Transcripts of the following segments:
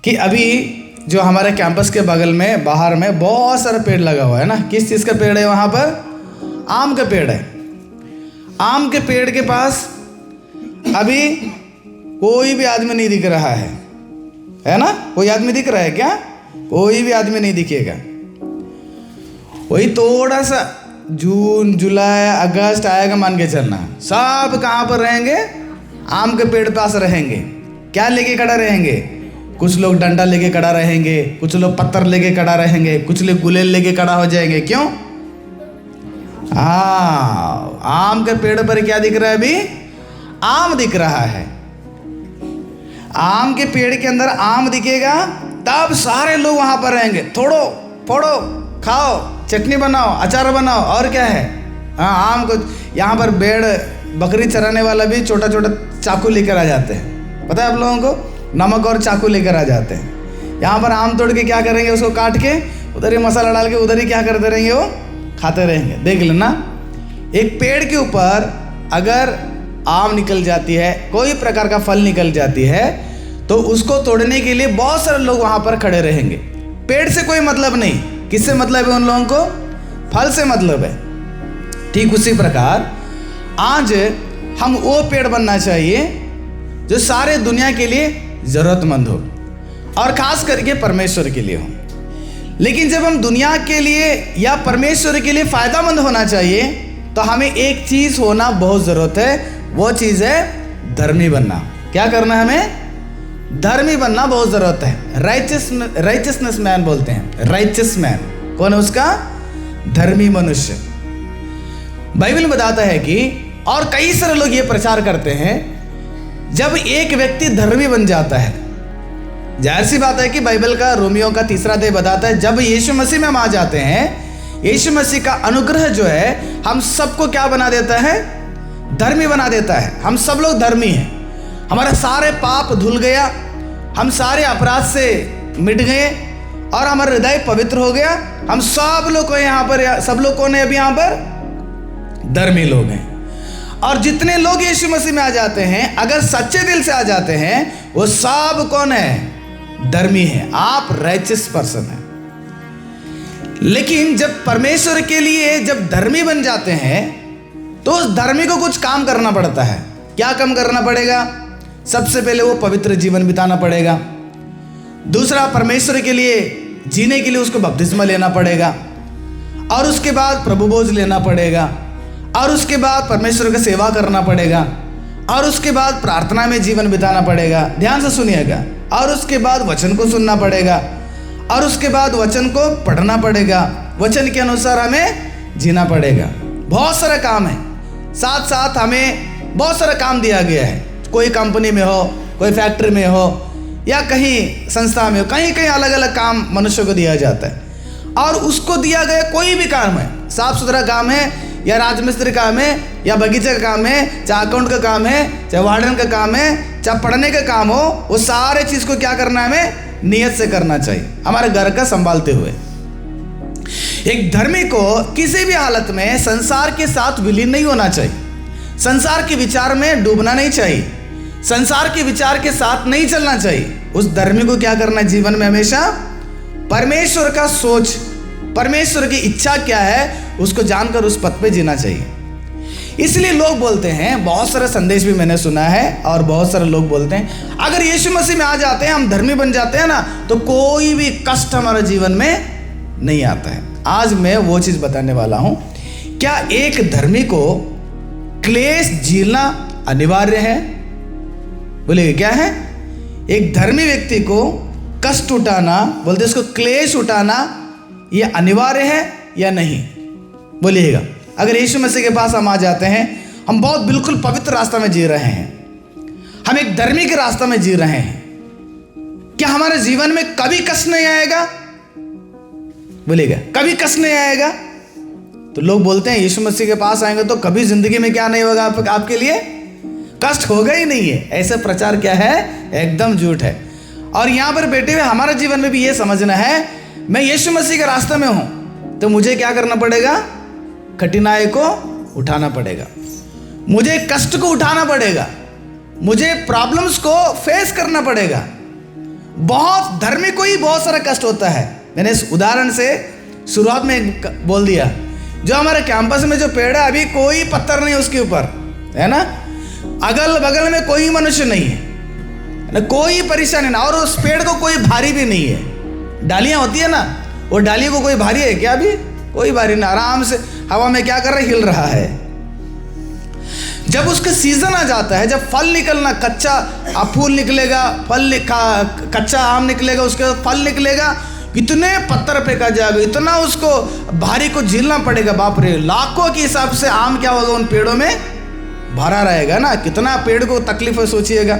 कि अभी जो हमारे कैंपस के बगल में बाहर में बहुत सारा पेड़ लगा हुआ है ना। किस चीज़ का पेड़ है वहाँ पर? आम का पेड़ है। आम के पेड़ के पास अभी कोई भी आदमी नहीं दिख रहा है ना? कोई आदमी दिख रहा है क्या? कोई भी आदमी नहीं दिखेगा। वही थोड़ा सा जून जुलाई अगस्त आएगा, मान के चलना, सब कहाँ पर रहेंगे? आम के पेड़ पास रहेंगे। क्या लेके खड़ा रहेंगे? कुछ लोग डंडा लेके खड़ा रहेंगे, कुछ लोग पत्थर लेके खड़ा रहेंगे, कुछ लोग गुलेल लेके खड़ा हो जाएंगे। क्यों? हाँ, आम के पेड़ पर क्या दिख रहा है? अभी आम दिख रहा है। आम के पेड़ के अंदर आम दिखेगा तब सारे लोग वहां पर रहेंगे। तोड़ो फोड़ो, खाओ, चटनी बनाओ, अचार बनाओ, और क्या है। हाँ, आम को यहाँ पर भेड़ बकरी चराने वाला भी छोटा छोटा चाकू लेकर आ जाते हैं। पता है आप लोगों को? नमक और चाकू लेकर आ जाते हैं। यहाँ पर आम तोड़ के क्या करेंगे? उसको काट के उधर ही मसाला डाल के उधर ही क्या करते रहेंगे? वो खाते रहेंगे। देख लेना, एक पेड़ के ऊपर अगर आम निकल जाती है, कोई प्रकार का फल निकल जाती है, तो उसको तोड़ने के लिए बहुत सारे लोग वहां पर खड़े रहेंगे। पेड़ से कोई मतलब नहीं, किससे मतलब है उन लोगों को? फल से मतलब है। ठीक उसी प्रकार आज हम वो पेड़ बनना चाहिए जो सारे दुनिया के लिए जरूरतमंद हो और खास करके परमेश्वर के लिए हो। लेकिन जब हम दुनिया के लिए या परमेश्वर के लिए फायदामंद होना चाहिए तो हमें एक चीज होना बहुत जरूरत है। वो चीज है धर्मी बनना। क्या करना है हमें? धर्मी बनना बहुत जरूरत है। राइचियसनेस मैन बोलते हैं। राइचियस मैन कौन है? उसका धर्मी मनुष्य। बाइबल में बताता है कि, और कई सारे लोग ये प्रचार करते हैं, जब एक व्यक्ति धर्मी बन जाता है, जाहिर सी बात है कि बाइबल का रोमियो का 3 अध्याय बताता है, जब यीशु मसीह में हम आ जाते हैं, यीशु मसीह का अनुग्रह जो है हम सबको क्या बना देता है? धर्मी बना देता है। हम सब लोग धर्मी हैं। हमारा सारे पाप धुल गया, हम सारे अपराध से मिट गए और हमारा हृदय पवित्र हो गया। हम सब लोग को यहाँ पर, सब लोग कौन है अभी यहाँ पर? धर्मी लोग हैं। और जितने लोग यीशु मसीह में आ जाते हैं, अगर सच्चे दिल से आ जाते हैं, वो सब कौन है? धर्मी है। आप राइचियस पर्सन है। लेकिन जब परमेश्वर के लिए जब धर्मी बन जाते हैं तो उस धर्मी को कुछ काम करना पड़ता है। क्या काम करना पड़ेगा? सबसे पहले वो पवित्र जीवन बिताना पड़ेगा। दूसरा, परमेश्वर के लिए जीने के लिए उसको बपतिस्मा लेना पड़ेगा, और उसके बाद प्रभु भोज लेना पड़ेगा, और उसके बाद परमेश्वर की सेवा करना पड़ेगा, और उसके बाद प्रार्थना में जीवन बिताना पड़ेगा। ध्यान से सुनिएगा। और उसके बाद वचन को सुनना पड़ेगा, और उसके बाद वचन को पढ़ना पड़ेगा, वचन के अनुसार हमें जीना पड़ेगा। बहुत सारा काम है। साथ साथ हमें बहुत सारा काम दिया गया है। कोई कंपनी में हो, कोई फैक्ट्री में हो, या कहीं संस्था में हो, कहीं कहीं अलग अलग काम मनुष्य को दिया जाता है। और उसको दिया गया कोई भी काम है, साफ सुथरा काम है या राजमिस्त्री काम है या बगीचे का काम है, चाहे अकाउंट का काम है, चाहे वार्डन का काम है, चाहे पढ़ने का काम हो, वो सारे चीज को क्या करना है? हमें नियत से करना चाहिए, हमारे घर का संभालते हुए। एक धर्मी को किसी भी हालत में संसार के साथ विलीन नहीं होना चाहिए। संसार के विचार में डूबना नहीं चाहिए। संसार के विचार के साथ नहीं चलना चाहिए। उस धर्मी को क्या करना है जीवन में? हमेशा परमेश्वर का सोच, परमेश्वर की इच्छा क्या है, उसको जानकर उस पथ पे जीना चाहिए। इसलिए लोग बोलते हैं, बहुत सारे संदेश भी मैंने सुना है और बहुत सारे लोग बोलते हैं, अगर यीशु मसीह में आ जाते हैं, हम धर्मी बन जाते हैं ना, तो कोई भी कष्ट हमारे जीवन में नहीं आता है। आज मैं वो चीज बताने वाला हूं। क्या एक धर्मी को क्लेश झेलना अनिवार्य है? बोलिए क्या है? एक धर्मी व्यक्ति को कष्ट उठाना, बोलते इसको क्लेश उठाना, यह अनिवार्य है या नहीं? बोलिएगा। अगर यीशु मसीह के पास हम आ जाते हैं, हम बहुत बिल्कुल पवित्र रास्ता में जी रहे हैं, हम एक धर्मी के रास्ता में जी रहे हैं, क्या हमारे जीवन में कभी कष्ट नहीं आएगा? बोलिएगा, कभी कष्ट नहीं आएगा? तो लोग बोलते हैं यीशु मसीह के पास आएंगे तो कभी जिंदगी में क्या नहीं होगा, आपके लिए कष्ट होगा ही नहीं है। ऐसा प्रचार क्या है? एकदम झूठ है। और यहां पर बैठे हुए हमारे जीवन में भी यह समझना है, मैं यीशु मसीह के रास्ते में हूं तो मुझे क्या करना पड़ेगा? कठिनाई को उठाना पड़ेगा, मुझे कष्ट को उठाना पड़ेगा, मुझे प्रॉब्लम्स को फेस करना पड़ेगा, बहुत धर्मी को ही बहुत सारा कष्ट होता है। मैंने इस उदाहरण से शुरुआत में बोल दिया, जो हमारे कैंपस में जो पेड़ है अभी कोई पत्थर नहीं उसके ऊपर, है ना, अगल बगल में कोई मनुष्य नहीं है ना, कोई परेशानी ना, और उस पेड़ को कोई भारी भी नहीं है। डालियां होती है ना, वो डालियों को कोई भारी है क्या? अभी कोई भारी ना, आराम से हवा में क्या कर रहा है, हिल रहा है। जब उसका सीजन आ जाता है, जब फल निकलना, कच्चा फूल निकलेगा, कच्चा आम निकलेगा, उसके बाद फल निकलेगा, इतने पत्थर फेंका जाएगा, इतना उसको भारी को झेलना पड़ेगा। बाप रे, लाखों के हिसाब से आम क्या होगा उन पेड़ों में भरा रहेगा ना, कितना पेड़ को तकलीफ है सोचिएगा।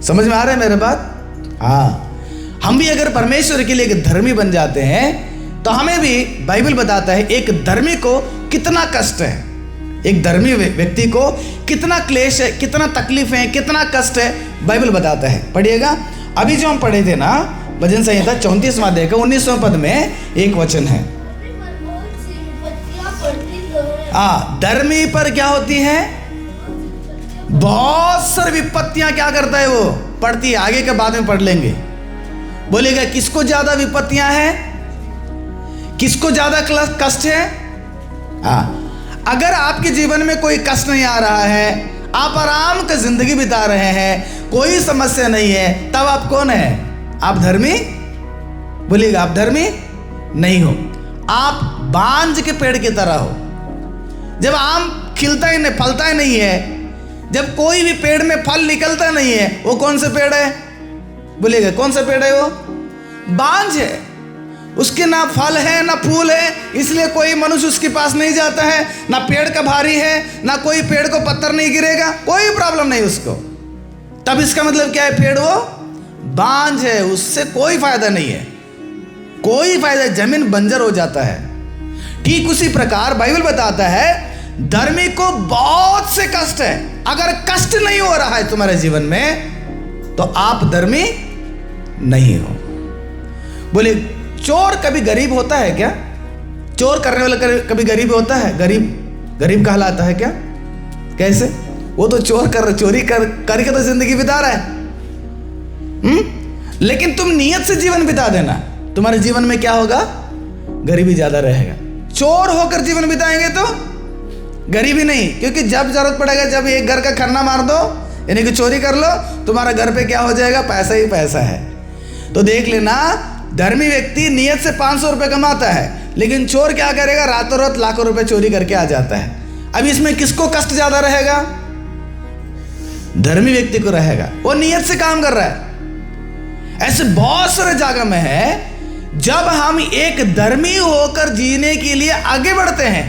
समझ में आ रहा है मेरे बात? हाँ, हम भी अगर परमेश्वर के लिए एक धर्मी बन जाते हैं तो हमें भी बाइबल बताता है एक धर्मी को कितना कष्ट है, एक धर्मी व्यक्ति को कितना क्लेश है, कितना तकलीफ है, कितना कष्ट है, बाइबल बताता है। पढ़िएगा, अभी जो हम पढ़े थे ना भजन संहिता 34वां अध्याय का 19वां पद में एक वचन है। धर्मी पर क्या होती है? बहुत सारी विपत्तियां क्या करता है वो? पढ़ती है। आगे के बाद में पढ़ लेंगे। बोलेगा किसको ज्यादा विपत्तियां हैं, किसको ज्यादा कष्ट है? अगर आपके जीवन में कोई कष्ट नहीं आ रहा है, आप आराम का जिंदगी बिता रहे हैं, कोई समस्या नहीं है, तब आप कौन है? आप धर्मी? बोलिएगा आप धर्मी नहीं हो, आप बांझ के पेड़ की तरह हो। जब आम खिलता ही नहीं, फलता ही नहीं है, जब कोई भी पेड़ में फल निकलता नहीं है, वो कौन सा पेड़ है? बोलिएगा कौन सा पेड़ है? वो बांझ है, उसके ना फल है ना फूल है, इसलिए कोई मनुष्य उसके पास नहीं जाता है, ना पेड़ का भारी है, ना कोई पेड़ को पत्थर नहीं गिरेगा, कोई प्रॉब्लम नहीं उसको। तब इसका मतलब क्या है? पेड़ वो बांझ है, उससे कोई फायदा नहीं है, कोई फायदा, जमीन बंजर हो जाता है। ठीक उसी प्रकार बाइबल बताता है धर्मी को बहुत से कष्ट है। अगर कष्ट नहीं हो रहा है तुम्हारे जीवन में तो आप धर्मी नहीं हो। बोले चोर कभी गरीब होता है क्या? चोर करने वाला कभी गरीब होता है? गरीब कहलाता है क्या? कैसे? वो तो चोरी करके तो जिंदगी बिता रहा है। लेकिन तुम नियत से जीवन बिता देना, तुम्हारे जीवन में क्या होगा? गरीबी ज्यादा रहेगा। चोर होकर जीवन बिताएंगे तो गरीबी नहीं, क्योंकि जब जरूरत पड़ेगा, जब एक घर का खन्ना मार दो, यानी कि चोरी कर लो, तुम्हारा घर पे क्या हो जाएगा? पैसा ही पैसा है। तो देख लेना, धर्मी व्यक्ति नियत से 500 रुपये कमाता है, लेकिन चोर क्या करेगा? रातों रात लाखों रुपए चोरी करके आ जाता है। अब इसमें किसको कष्ट ज्यादा रहेगा? धर्मी व्यक्ति को रहेगा, वो नियत से काम कर रहा है। ऐसे बहुत सारे जगह में है जब हम एक धर्मी होकर जीने के लिए आगे बढ़ते हैं।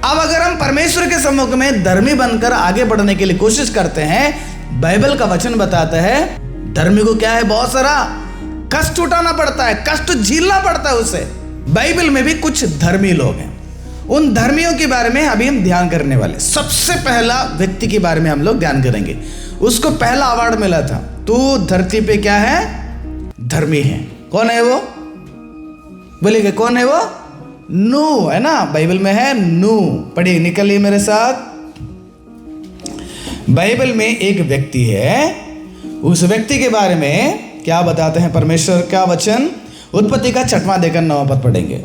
अब अगर हम परमेश्वर के सम्मुख में धर्मी बनकर आगे बढ़ने के लिए कोशिश करते हैं, बाइबल का वचन बताता है धर्मी को क्या है? बहुत सारा कष्ट उठाना पड़ता है, कष्ट झेलना पड़ता है उसे। बाइबल में भी कुछ धर्मी लोग हैं, उन धर्मियों के बारे में अभी हम ध्यान करने वाले। सबसे पहला व्यक्ति के बारे में हम लोग ध्यान करेंगे, उसको पहला अवार्ड मिला था, तू धरती पे क्या है? धर्मी है। कौन है वो? बोलिएगा कौन है वो? नूह है ना, बाइबल में है नूह। पढ़िए, निकलिए मेरे साथ। बाइबल में एक व्यक्ति है, उस व्यक्ति के बारे में क्या बताते हैं परमेश्वर का वचन? उत्पत्ति का 6वां देकर 9वां पद पढ़ेंगे।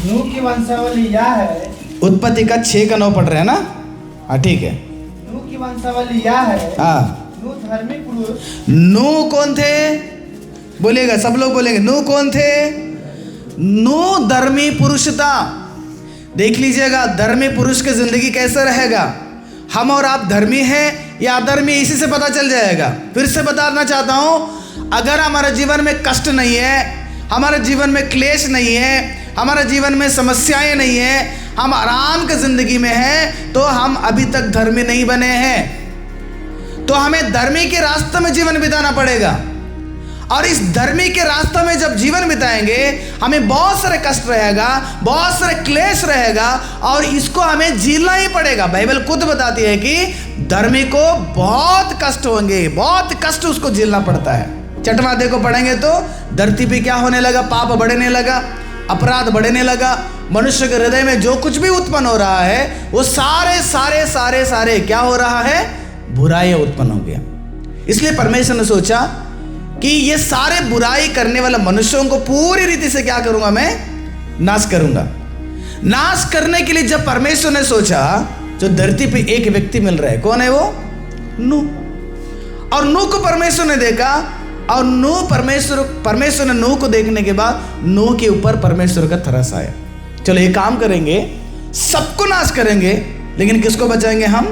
नूह की वंशावली यह है। उत्पत्ति का 6 का 9 पढ़ रहे हैं ना? हाँ ठीक है। नूह की वंशावली यह है। हाँ, नूह धर्मी पुरुष। नूह कौन थे? बोलिएगा, सब लोग बोलेंगे नूह कौन थे? नूह धर्मी पुरुष था। देख लीजिएगा धर्मी पुरुष की जिंदगी कैसे रहेगा। हम और आप धर्मी हैं या अधर्मी, इसी से पता चल जाएगा। फिर से बताना चाहता हूं, अगर हमारे जीवन में कष्ट नहीं है, हमारे जीवन में क्लेश नहीं है, हमारे जीवन में समस्याएं नहीं है, हम आराम की जिंदगी में हैं, तो हम अभी तक धर्मी नहीं बने हैं। तो हमें धर्मी के रास्ते में जीवन बिताना पड़ेगा, और इस धर्मी के रास्ते में जब जीवन बिताएंगे हमें बहुत सारे कष्ट रहेगा, बहुत सारे क्लेश रहेगा, और इसको हमें झेलना ही पड़ेगा। बाइबल खुद बताती है कि धर्मी को बहुत कष्ट होंगे, बहुत कष्ट उसको झेलना पड़ता है। 6वां को पढ़ेंगे तो धरती पे क्या होने लगा? पाप बढ़ने लगा, अपराध बढ़ने लगा, मनुष्य के हृदय में जो कुछ भी उत्पन्न हो रहा है वो सारे सारे सारे सारे क्या हो रहा है, बुराई उत्पन्न हो गया। इसलिए परमेश्वर ने सोचा कि ये सारे बुराई करने वाले मनुष्यों को पूरी रीति से क्या करूंगा, मैं नाश करूंगा। नाश करने के लिए जब परमेश्वर ने सोचा, जो धरती पे एक व्यक्ति मिल रहा है, कौन है वो, नूह। और नूह को परमेश्वर ने देखा, और नूह परमेश्वर ने नूह को देखने के बाद नूह के ऊपर परमेश्वर का तरस आया। चलो ये काम करेंगे, सबको नाश करेंगे, लेकिन किसको बचाएंगे हम,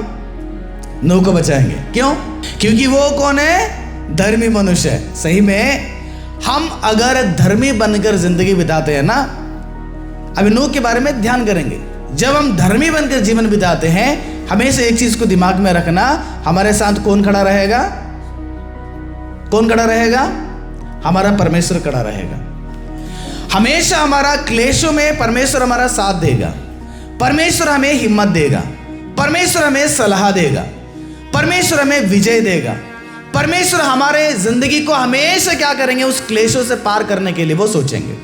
नूह को बचाएंगे। क्यों? क्योंकि वो कौन है, धर्मी मनुष्य है। सही में हम अगर धर्मी बनकर जिंदगी बिताते हैं ना, अभी नूह के बारे में ध्यान करेंगे, जब हम धर्मी बनकर जीवन बिताते हैं, हमेशा एक चीज को दिमाग में रखना, हमारे साथ कौन खड़ा रहेगा, कौन खड़ा रहेगा, हमारा परमेश्वर खड़ा रहेगा। हमेशा हमारा क्लेशों में परमेश्वर हमारा साथ देगा, परमेश्वर हमें हिम्मत देगा, परमेश्वर हमें सलाह देगा, परमेश्वर हमें विजय देगा। परमेश्वर हमारे जिंदगी को हमेशा क्या करेंगे, उस क्लेशों से पार करने के लिए वो सोचेंगे।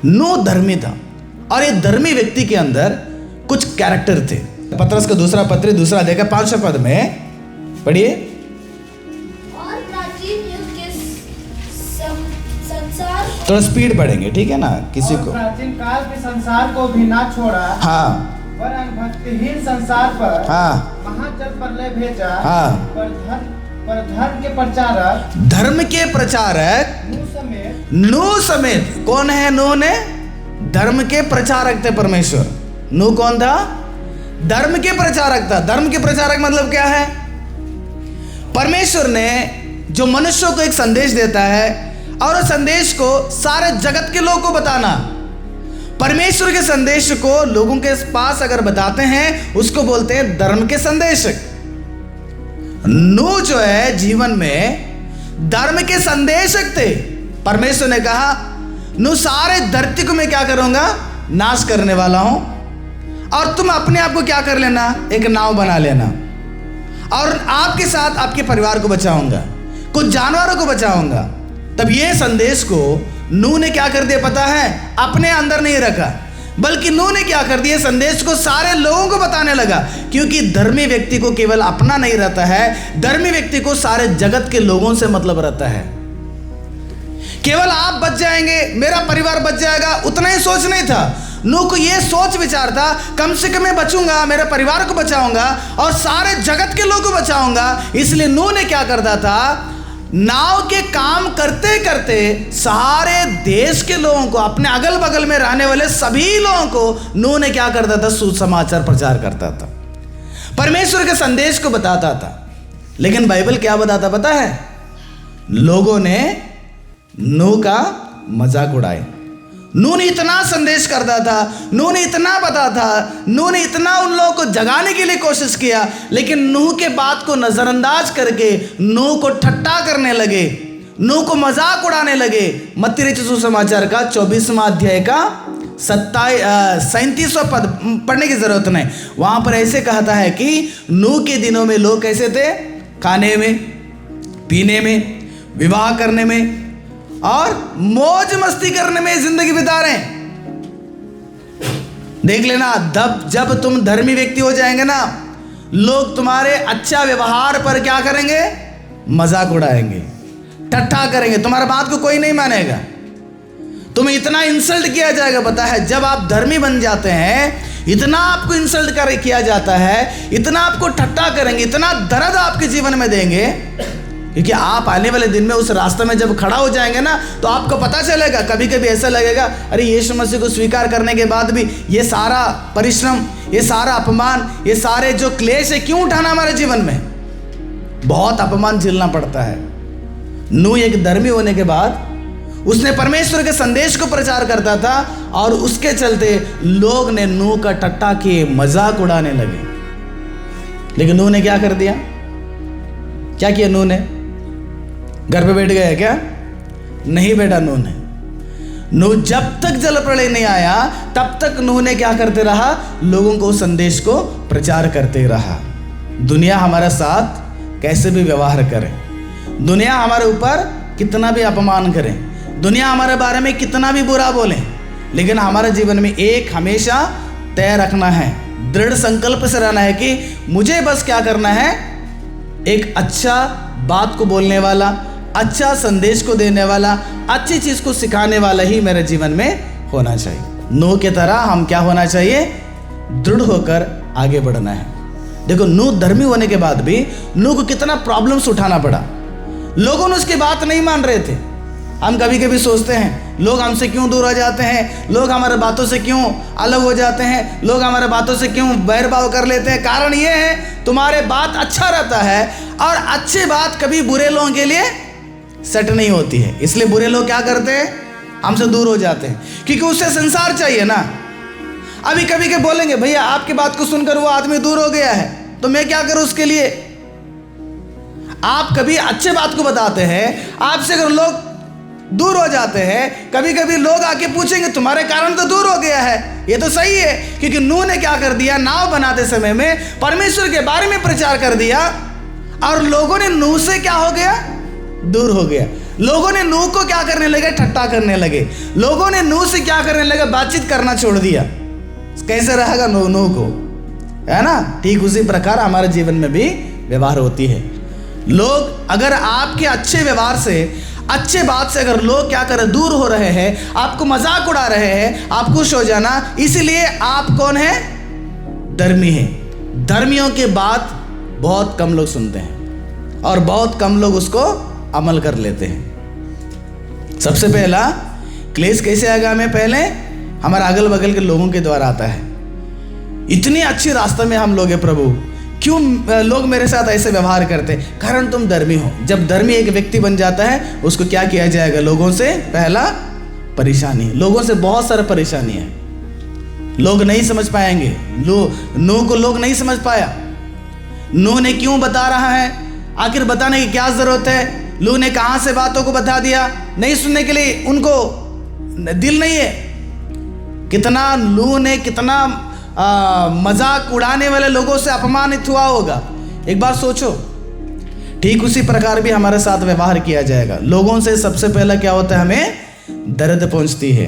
नूह धर्मी था, और ये धर्मी व्यक्ति के अंदर कुछ कैरेक्टर थे। पतरस का दूसरा पत्र, दूसरा अध्याय 5वें पद में पढ़िए। और प्राचीन युग के संसार, थोड़ा स्पीड बढ़ेंगे, ठीक है ना, किसी और को। प्राचीन काल के संसार को भी ना छोड़ा, हाँ वरन भक्तिहीन संसार पर हाँ महाजल प्रलय भेजा। हाँ। पर धर्म के प्रचारक, धर्म के प्रचारक नूह समेत, कौन है नूह ने, धर्म के प्रचारक थे परमेश्वर। नूह कौन था, धर्म के प्रचारक था। धर्म के प्रचारक मतलब क्या है, परमेश्वर ने जो मनुष्यों को एक संदेश देता है, और उस संदेश को सारे जगत के लोगों को बताना। परमेश्वर के संदेश को लोगों के पास अगर बताते हैं, उसको बोलते हैं धर्म के संदेशक। नूह जो है जीवन में धर्म के संदेशक थे। परमेश्वर ने कहा, नूह सारे धरती को मैं क्या करूंगा, नाश करने वाला हूं, और तुम अपने आप को क्या कर लेना, एक नाव बना लेना, और आपके साथ आपके परिवार को बचाऊंगा, कुछ जानवरों को बचाऊंगा। तब ये संदेश को नूह ने क्या कर दिया पता है, अपने अंदर नहीं रखा, बल्कि नूह ने क्या कर दिया, संदेश को सारे लोगों को बताने लगा। क्योंकि धर्मी व्यक्ति को केवल अपना नहीं रहता है, धर्मी व्यक्ति को सारे जगत के लोगों से मतलब रहता है। केवल आप बच जाएंगे, मेरा परिवार बच जाएगा, उतना ही सोच नहीं था। नूह को यह सोच विचार था, कम से कम मैं बचूंगा, मेरे परिवार को बचाऊंगा और सारे जगत के लोगों को बचाऊंगा। इसलिए नूह ने क्या करता था, नाव के काम करते करते सारे देश के लोगों को, अपने अगल बगल में रहने वाले सभी लोगों को नूह ने क्या करता था, सुसमाचार प्रचार करता था, परमेश्वर के संदेश को बताता था। लेकिन बाइबल क्या बताता पता है, लोगों ने नूह का मजाक उड़ाया। नूह ने इतना संदेश करता था, नूह ने इतना बताता था, नूह ने इतना उन लोगों को जगाने के लिए कोशिश किया, लेकिन नूह के बात को नजरअंदाज करके नूह को ठट्टा करने लगे, नूह को मजाक उड़ाने लगे। मत्ती रचित सुसमाचार का 24वां अध्याय का 37वां पद पढ़ने की जरूरत नहीं। वहां पर ऐसे कहता है कि नूह के दिनों में लोग कैसे थे, खाने में, पीने में, विवाह करने में और मौज मस्ती करने में जिंदगी बिता रहे हैं। देख लेना, जब तुम धर्मी व्यक्ति हो जाएंगे ना, लोग तुम्हारे अच्छा व्यवहार पर क्या करेंगे, मजाक उड़ाएंगे, ठट्ठा करेंगे, तुम्हारा बात को कोई नहीं मानेगा, तुम्हें इतना इंसल्ट किया जाएगा। पता है, जब आप धर्मी बन जाते हैं, इतना आपको इंसल्ट किया जाता है, इतना आपको ठट्ठा करेंगे, इतना दर्द आपके जीवन में देंगे, क्योंकि आप आने वाले दिन में उस रास्ते में जब खड़ा हो जाएंगे ना, तो आपको पता चलेगा, कभी कभी ऐसा लगेगा, अरे यीशु मसीह को स्वीकार करने के बाद भी ये सारा परिश्रम, ये सारा अपमान, ये सारे जो क्लेश है क्यों उठाना हमारे जीवन में। बहुत अपमान झेलना पड़ता है। नूह एक धर्मी होने के बाद उसने परमेश्वर के संदेश को प्रचार करता था, और उसके चलते लोग ने नूह का ठट्ठा किए, मजाक उड़ाने लगे। लेकिन नूह ने क्या कर दिया, क्या किया नूह ने, घर पे बैठ गया क्या, नहीं बैठा नूह ने। नूह जब तक जल प्रलय नहीं आया तब तक नूह ने क्या करते रहा, लोगों को संदेश को प्रचार करते रहा। दुनिया हमारे साथ कैसे भी व्यवहार करे, दुनिया हमारे ऊपर कितना भी अपमान करे, दुनिया हमारे बारे में कितना भी बुरा बोले, लेकिन हमारे जीवन में एक हमेशा तय रखना है, दृढ़ संकल्प से रहना है कि मुझे बस क्या करना है, एक अच्छा बात को बोलने वाला, अच्छा संदेश को देने वाला, अच्छी चीज़ को सिखाने वाला ही मेरे जीवन में होना चाहिए। नूह की तरह हम क्या होना चाहिए, दृढ़ होकर आगे बढ़ना है। देखो नूह धर्मी होने के बाद भी नूह को कितना प्रॉब्लम्स उठाना पड़ा। लोगों ने उसकी बात नहीं मान रहे थे। हम कभी कभी सोचते हैं लोग हमसे क्यों दूर हो जाते हैं, लोग हमारे बातों से क्यों अलग हो जाते हैं, लोग हमारे बातों से क्यों बैरभाव कर लेते हैं। कारण ये है तुम्हारे बात अच्छा रहता है और अच्छी बात कभी बुरे लोगों के लिए सेट नहीं होती है, इसलिए बुरे लोग क्या करते हैं, हमसे दूर हो जाते हैं, क्योंकि उससे संसार चाहिए ना। अभी कभी के बोलेंगे भैया आपकी बात को सुनकर वो आदमी दूर हो गया है तो मैं क्या करूं उसके लिए। आप कभी अच्छे बात को बताते हैं, आपसे अगर लोग दूर हो जाते हैं, कभी कभी लोग आके पूछेंगे तुम्हारे कारण तो दूर हो गया है। ये तो सही है, क्योंकि नूह ने क्या कर दिया, नाव बनाते समय में परमेश्वर के बारे में प्रचार कर दिया और लोगों ने नूह से क्या हो गया, दूर हो गया। लोगों ने नूह को क्या करने लगे, ठट्टा करने लगे। लोगों ने नूह से क्या करने लगे, बातचीत करना छोड़ दिया। कैसे रहेगा नूह को, है ना। ठीक उसी प्रकार हमारे जीवन में भी व्यवहार होती है। लोग अगर आपके अच्छे व्यवहार से, अच्छे बात से अगर लोग क्या कर रहे, दूर हो रहे हैं, आपको मजाक उड़ा रहे हैं, आप खुश हो जाना, इसलिए आप कौन है, धर्मी है। धर्मियों की बात बहुत कम लोग सुनते हैं और बहुत कम लोग उसको अमल कर लेते हैं। सबसे पहला क्लेश कैसे आएगा हमें, पहले हमारे अगल बगल के लोगों के द्वारा आता है। इतनी अच्छी रास्ते में हम लोग हैं प्रभु, क्यों लोग मेरे साथ ऐसे व्यवहार करते, कारण तुम धर्मी हो। जब धर्मी एक व्यक्ति बन जाता है उसको क्या किया जाएगा, लोगों से पहला परेशानी, लोगों से बहुत सारा परेशानी है, लोग नहीं समझ पाएंगे। नूह को लोग नहीं समझ पाया। नूह ने क्यों बता रहा है, आखिर बताने की क्या जरूरत है। नूह ने कहां से बातों को बता दिया, नहीं सुनने के लिए उनको दिल नहीं है। कितना नूह ने कितना मजाक उड़ाने वाले लोगों से अपमानित हुआ होगा, एक बार सोचो। ठीक उसी प्रकार भी हमारे साथ व्यवहार किया जाएगा। लोगों से सबसे पहला क्या होता है, हमें दर्द पहुंचती है।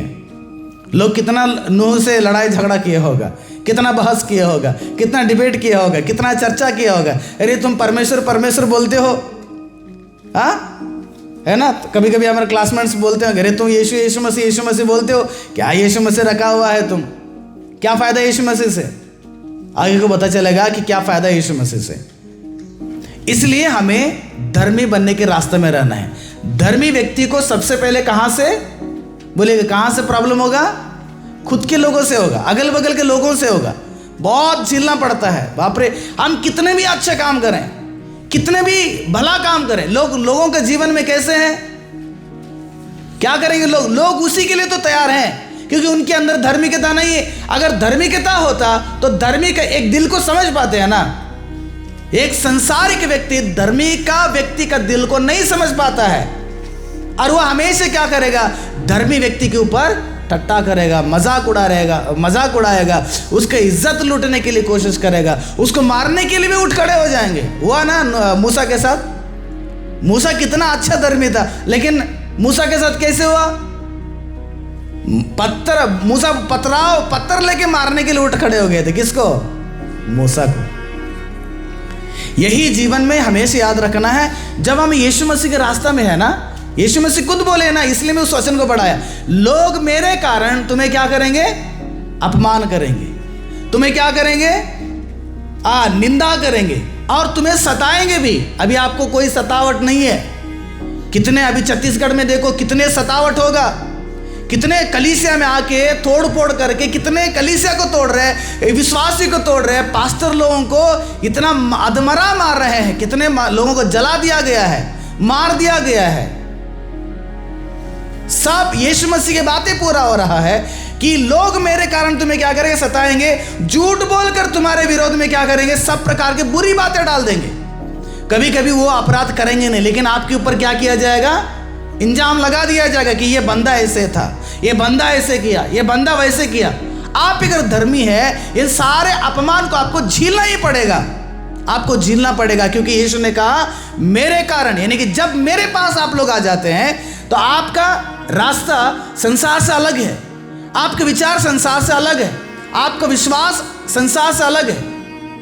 लोग कितना नूह से लड़ाई झगड़ा किया होगा, कितना बहस किया होगा, कितना डिबेट किया होगा, कितना चर्चा किया होगा। अरे तुम परमेश्वर परमेश्वर बोलते हो, हाँ है ना। कभी कभी हमारे क्लासमेट्स बोलते हैं अरे तुम यीशु यीशु मसीह बोलते हो, क्या यीशु मसीह रखा हुआ है तुम, क्या फायदा यीशु मसीह से। आगे को पता चलेगा कि क्या फायदा यीशु मसीह से। इसलिए हमें धर्मी बनने के रास्ते में रहना है। धर्मी व्यक्ति को सबसे पहले कहां से बोलेगा, कहां से प्रॉब्लम होगा, खुद के लोगों से होगा, अगल बगल के लोगों से होगा। बहुत झेलना पड़ता है, बाप रे। हम कितने भी अच्छे काम करें, कितने भी भला काम करें, लोगों के जीवन में कैसे हैं, क्या करेंगे लोग उसी के लिए तो तैयार हैं, क्योंकि उनके अंदर धार्मिकता नहीं है। अगर धार्मिकता होता तो धर्मी का एक दिल को समझ पाते हैं ना। एक संसारिक व्यक्ति धर्मी का व्यक्ति का दिल को नहीं समझ पाता है और वह हमेशा क्या करेगा, धर्मी व्यक्ति के ऊपर ठट्टा करेगा, मजाक उड़ाएगा, उसका इज्जत लूटने के लिए कोशिश करेगा, उसको मारने के लिए भी उठ खड़े हो जाएंगे। हुआ ना मूसा के साथ। मूसा कितना अच्छा धर्मी था, लेकिन मूसा के साथ कैसे हुआ, मूसा पत्थर लेके मारने के लिए उठ खड़े हो गए थे। किसको, मूसा को। यही जीवन में हमेशा याद रखना है। जब हम यीशु मसीह के रास्ता में है ना, यीशु मसीह खुद बोले ना, इसलिए मैं उस वचन को बढ़ाया, लोग मेरे कारण तुम्हें क्या करेंगे, अपमान करेंगे, तुम्हें क्या करेंगे, निंदा करेंगे और तुम्हें सताएंगे भी। अभी आपको कोई सतावट नहीं है। कितने अभी छत्तीसगढ़ में देखो कितने सतावट होगा, कितने कलीसिया में आके तोड़ फोड़ करके कितने कलीसिया को तोड़ रहे हैं, विश्वासी को तोड़ रहे हैं, पास्टर लोगों को इतना अधमरा मार रहे हैं, कितने लोगों को जला दिया गया है, मार दिया गया है। सब यीशु मसीह की बातें पूरा हो रहा है कि लोग मेरे कारण तुम्हें क्या करेंगे, सताएंगे, झूठ बोलकर तुम्हारे विरोध में क्या करेंगे, सब प्रकार की बुरी बातें डाल देंगे। कभी कभी वो अपराध करेंगे नहीं, लेकिन आपके ऊपर क्या किया जाएगा, इंजाम लगा दिया जाएगा कि ये बंदा ऐसे था, ये बंदा ऐसे किया, ये बंदा वैसे किया। आप अगर धर्मी है, इन सारे अपमान को आपको झेलना ही पड़ेगा, आपको झेलना पड़ेगा, क्योंकि यीशु ने कहा मेरे कारण, यानी कि जब मेरे पास आप लोग आ जाते हैं तो आपका रास्ता संसार से अलग है, आपके विचार संसार से अलग है, आपका विश्वास संसार से अलग